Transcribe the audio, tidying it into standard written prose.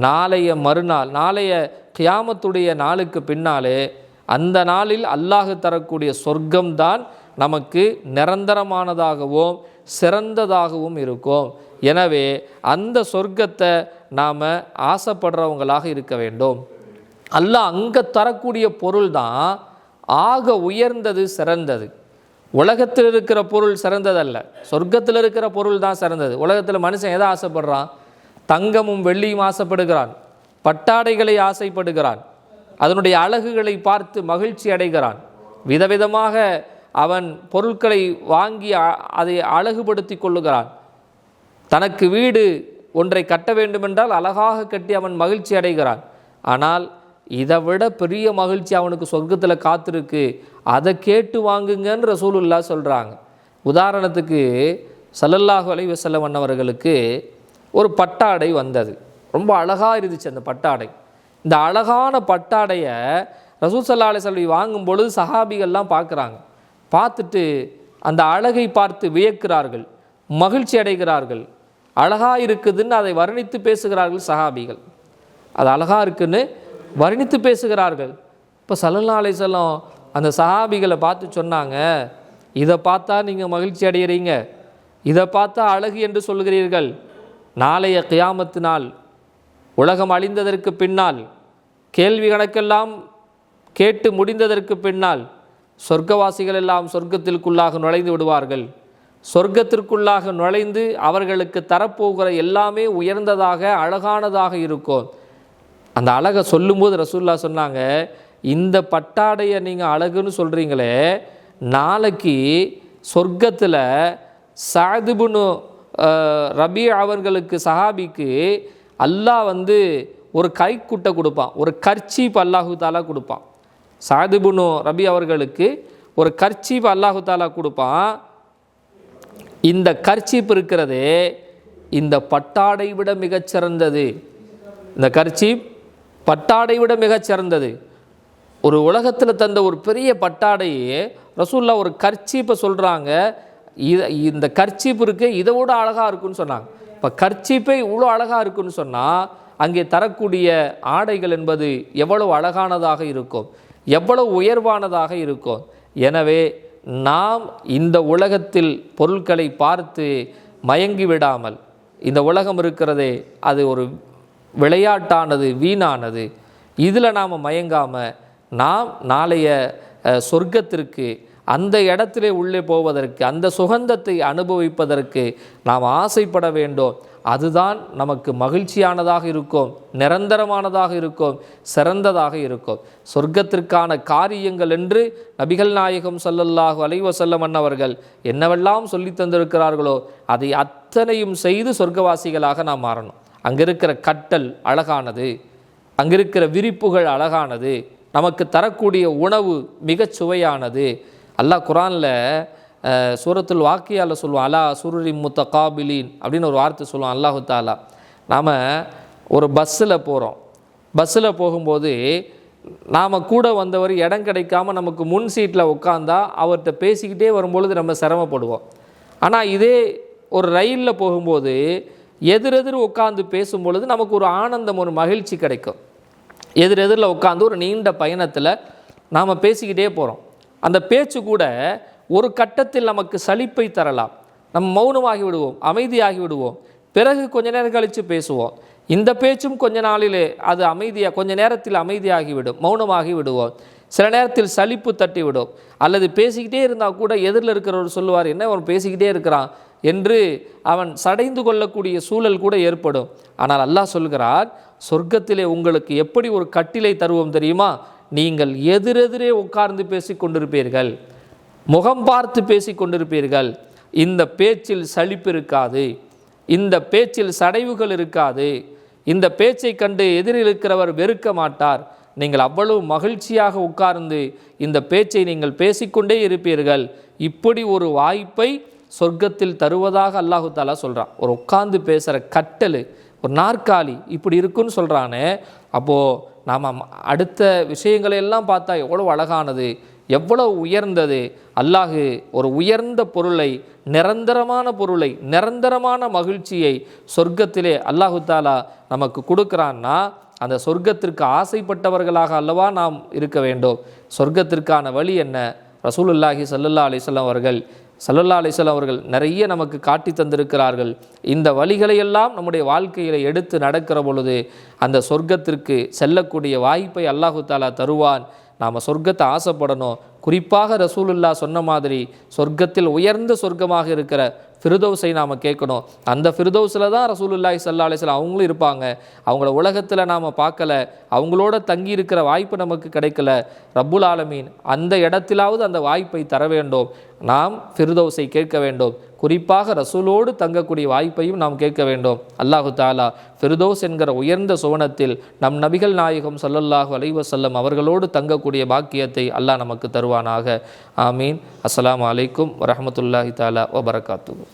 நாளைய மறுநாள், நாளைய கியாமத்துடைய நாளுக்கு பின்னாலே அந்த நாளில் அல்லாஹ் தரக்கூடிய சொர்க்கம்தான் நமக்கு நிரந்தரமானதாகவும் சிறந்ததாகவும் இருக்கும். எனவே அந்த சொர்க்கத்தை நாம் ஆசைப்படுறவங்களாக இருக்க வேண்டும். அல்லாஹ் அங்கே தரக்கூடிய பொருள் தான் ஆக உயர்ந்தது, சிறந்தது. உலகத்தில் இருக்கிற பொருள் சிறந்ததல்ல, சொர்க்கத்தில் இருக்கிற பொருள் தான் சிறந்தது. உலகத்தில் மனுஷன் எதை ஆசைப்படுறான்? தங்கமும் வெள்ளியும் ஆசைப்படுகிறான், பட்டாடைகளை ஆசைப்படுகிறான், அதனுடைய அழகுகளை பார்த்து மகிழ்ச்சி அடைகிறான். விதவிதமாக அவன் பொருட்களை வாங்கி அதை அழகுபடுத்தி கொள்ளுகிறான். தனக்கு வீடு ஒன்றை கட்ட வேண்டுமென்றால் அழகாக கட்டி அவன் மகிழ்ச்சி அடைகிறான். ஆனால் இதை விட பெரிய மகிழ்ச்சி அவனுக்கு சொர்க்கத்தில் காத்திருக்கு, அதை கேட்டு வாங்குங்கன்னு ரசூலுல்லாஹ் சொல்கிறாங்க. உதாரணத்துக்கு ஸல்லல்லாஹு அலைஹி வஸல்லம் அன்னவர்களுக்கு ஒரு பட்டாடை வந்தது. ரொம்ப அழகாக இருந்துச்சு அந்த பட்டாடை. இந்த அழகான பட்டாடையை ரசூல் ஸல்லல்லாஹு அலைஹி வஸல்லம் வாங்கும் பொழுது சஹாபிகள்லாம் பார்க்குறாங்க. பார்த்துட்டு அந்த அழகை பார்த்து வியக்கிறார்கள், மகிழ்ச்சி அடைகிறார்கள். அழகாக இருக்குதுன்னு அதை வர்ணித்து பேசுகிறார்கள் சஹாபிகள். அது அழகாக இருக்குன்னு வர்ணித்து பேசுகிறார்கள். இப்போ ஸல்லல்லாஹு அலைஹி வஸல்லம் அந்த சஹாபிகளை பார்த்து சொன்னாங்க, இதை பார்த்தா நீங்கள் மகிழ்ச்சி அடைகிறீங்க, இதை பார்த்தா அழகு என்று சொல்கிறீர்கள். நாளைய கியாமத்து நாள், உலகம் அழிந்ததற்கு பின்னால், கேள்வி கணக்கெல்லாம் கேட்டு முடிந்ததற்கு பின்னால் சொர்க்கவாசிகள் எல்லாம் சொர்க்கத்திற்குள்ளாக நுழைந்து விடுவார்கள். சொர்க்கத்திற்குள்ளாக நுழைந்து அவர்களுக்கு தரப்போகிற எல்லாமே உயர்ந்ததாக அழகானதாக இருக்கும். அந்த அழகை சொல்லும்போது ரசூலுல்லாஹ் சொன்னாங்க, இந்த பட்டாடையை நீங்கள் அழகுன்னு சொல்கிறீங்களே, நாளைக்கு சொர்க்கத்தில் சஅத் இப்னு ரபீ அவர்களுக்கு, சஹாபிக்கு அல்லாஹ் ஒரு கைக்குட்டை கொடுப்பான், ஒரு கர்ச்சீப் அல்லாஹு தாலா கொடுப்பான். சஅத் இப்னு ரபீ அவர்களுக்கு ஒரு கர்ச்சீப் அல்லாஹு தாலா கொடுப்பான். இந்த கர்ச்சீப் இருக்கிறதே இந்த பட்டாடை விட மிகச்சிறந்தது. இந்த கர்ச்சீப் பட்டாடை விட மிகச்சிறந்தது. ஒரு உலகத்தில் தந்த ஒரு பெரிய பட்டாடையே ரசூலுல்லாஹ் ஒரு கர்ச்சீப்பை சொல்கிறாங்க, இந்த கர்ச்சீப் இருக்கு இதை விட அழகாக இருக்குன்னு சொன்னாங்க. இப்போ கர்ச்சீப்பை இவ்வளோ அழகாக இருக்குன்னு சொன்னால் அங்கே தரக்கூடிய ஆடைகள் என்பது எவ்வளவு அழகானதாக இருக்கும், எவ்வளவு உயர்வானதாக இருக்கும். எனவே நாம் இந்த உலகத்தில் பொருட்களை பார்த்து மயங்கி விடாமல், இந்த உலகம் இருக்கிறதே அது ஒரு விளையாட்டானது, வீணானது, இதில் நாம் மயங்காமல் நாம் நாளைய சொர்க்கத்திற்கு, அந்த இடத்திலே உள்ளே போவதற்கு, அந்த சுகந்தத்தை அனுபவிப்பதற்கு நாம் ஆசைப்பட வேண்டும். அதுதான் நமக்கு மகிழ்ச்சியானதாக இருக்கும், நிரந்தரமானதாக இருக்கும், சிறந்ததாக இருக்கும். சொர்க்கத்திற்கான காரியங்கள் என்று நபிகள் நாயகம் ஸல்லல்லாஹு அலைஹி வஸல்லம் அன்னவர்கள் என்னவெல்லாம் சொல்லி தந்திருக்கிறார்களோ அதை அத்தனையும் செய்து சொர்க்கவாசிகளாக நாம் மாறணும். அங்கே இருக்கிற கட்டல் அழகானது, அங்கே இருக்கிற விரிப்புகள் அழகானது, நமக்கு தரக்கூடிய உணவு மிகச் சுவையானது. அல்லாஹ் குர்ஆனில் சூரத்துல் வாக்கியாவில் சொல்லுவான், அலா சுருரி முத்தகாபிலீன் அப்படின்னு ஒரு வார்த்தை சொல்லுவான் அல்லாஹு தாலா. நாம் ஒரு பஸ்ஸில் போகிறோம், பஸ்ஸில் போகும்போது நாம் கூட வந்தவர் இடம் கிடைக்காம நமக்கு முன் சீட்டில் உட்காந்தா அவர்கிட்ட பேசிக்கிட்டே வரும்பொழுது நம்ம சிரமப்படுவோம். ஆனால் இதே ஒரு ரயிலில் போகும்போது எதிரெதிர் உட்காந்து பேசும்பொழுது நமக்கு ஒரு ஆனந்தம், ஒரு மகிழ்ச்சி கிடைக்கும். எதிரெதிரில் உட்காந்து ஒரு நீண்ட பயணத்தில் நாம் பேசிக்கிட்டே போகிறோம். அந்த பேச்சு கூட ஒரு கட்டத்தில் நமக்கு சலிப்பை தரலாம். நம்ம மௌனமாகி விடுவோம், அமைதியாகி விடுவோம். பிறகு கொஞ்ச நேரம் கழித்து பேசுவோம். இந்த பேச்சும் கொஞ்ச நாளிலே அது அமைதியாக, கொஞ்ச நேரத்தில் அமைதியாகிவிடும், மௌனமாகி விடுவோம். சில நேரத்தில் சலிப்பு தட்டி விடும். அல்லது பேசிக்கிட்டே இருந்தால் கூட எதிரில் இருக்கிறவர் சொல்லுவார், என்ன அவன் பேசிக்கிட்டே இருக்கிறான் என்று அவன் சடைந்து கொள்ளக்கூடிய சூழல் கூட ஏற்படும். ஆனால் அல்லாஹ் சொல்கிறார், சொர்க்கத்திலே உங்களுக்கு எப்படி ஒரு கட்டிலை தருவோம் தெரியுமா? நீங்கள் எதிரெதிரே உட்கார்ந்து பேசி கொண்டிருப்பீர்கள், முகம் பார்த்து பேசி கொண்டிருப்பீர்கள். இந்த பேச்சில் சலிப்பு இருக்காது, இந்த பேச்சில் சடைவுகள் இருக்காது, இந்த பேச்சை கண்டு எதிரில் இருக்கிறவர் வெறுக்க மாட்டார். நீங்கள் அவ்வளவு மகிழ்ச்சியாக உட்கார்ந்து இந்த பேச்சை நீங்கள் பேசிக்கொண்டே இருப்பீர்கள். இப்படி ஒரு வாய்ப்பை சொர்க்கத்தில் தருவதாக அல்லாஹு தாலா சொல்கிறான். ஒரு உட்கார்ந்து பேசுகிற கட்டல், ஒரு நாற்காலி இப்படி இருக்குன்னு சொல்கிறானே. அப்போது நாம் அடுத்த விஷயங்களையெல்லாம் பார்த்தா எவ்வளோ அழகானது, எவ்வளவு உயர்ந்தது. அல்லாஹு ஒரு உயர்ந்த பொருளை, நிரந்தரமான பொருளை, நிரந்தரமான மகிழ்ச்சியை சொர்க்கத்திலே அல்லாஹு தாலா நமக்கு கொடுக்குறான்னா அந்த சொர்க்கத்திற்கு ஆசைப்பட்டவர்களாக அல்லவா நாம் இருக்க வேண்டும். சொர்க்கத்திற்கான வழி என்ன? ரசூலுல்லாஹி ஸல்லல்லாஹு அலைஹி வஸல்லம் அவர்கள் நிறைய நமக்கு காட்டி தந்திருக்கிறார்கள். இந்த வழிகளையெல்லாம் நம்முடைய வாழ்க்கையில் எடுத்து நடக்கிற பொழுது அந்த சொர்க்கத்திற்கு செல்லக்கூடிய வாய்ப்பை அல்லாஹு தாலா தருவான். நாம் சொர்க்கத்தை ஆசைப்படணும். குறிப்பாக ரசூலுல்லா சொன்ன மாதிரி சொர்க்கத்தில் உயர்ந்த சொர்க்கமாக இருக்கிற ஃபிர்தௌஸை நாம் கேட்கணும். அந்த ஃபிர்தௌஸில் தான் ரசூலுல்லாஹி ஸல்லல்லாஹு அலைஹி வஸல்லம் அவங்களும் இருப்பாங்க. அவங்கள உலகத்தில் நாம் பார்க்கல, அவங்களோட தங்கி இருக்கிற வாய்ப்பு நமக்கு கிடைக்கல. ரப்புல் ஆலமீன் அந்த இடத்திலாவது அந்த வாய்ப்பை தர வேண்டும். நாம் ஃபிர்தௌஸை கேட்க வேண்டும். குறிப்பாக ரசூலோடு தங்கக்கூடிய வாய்ப்பையும் நாம் கேட்க வேண்டும். அல்லாஹு தாலா ஃபிர்தௌஸ் என்கிற உயர்ந்த சுவனத்தில் நம் நபிகள் நாயகம் ஸல்லல்லாஹு அலைஹி வஸல்லம் அவர்களோடு தங்கக்கூடிய பாக்கியத்தை அல்லாஹ் நமக்கு தருவானாக. ஆமீன். அஸ்ஸலாமு அலைக்கும் வரஹ்மத்துல்லாஹி தஆலா வபரகாத்துஹு.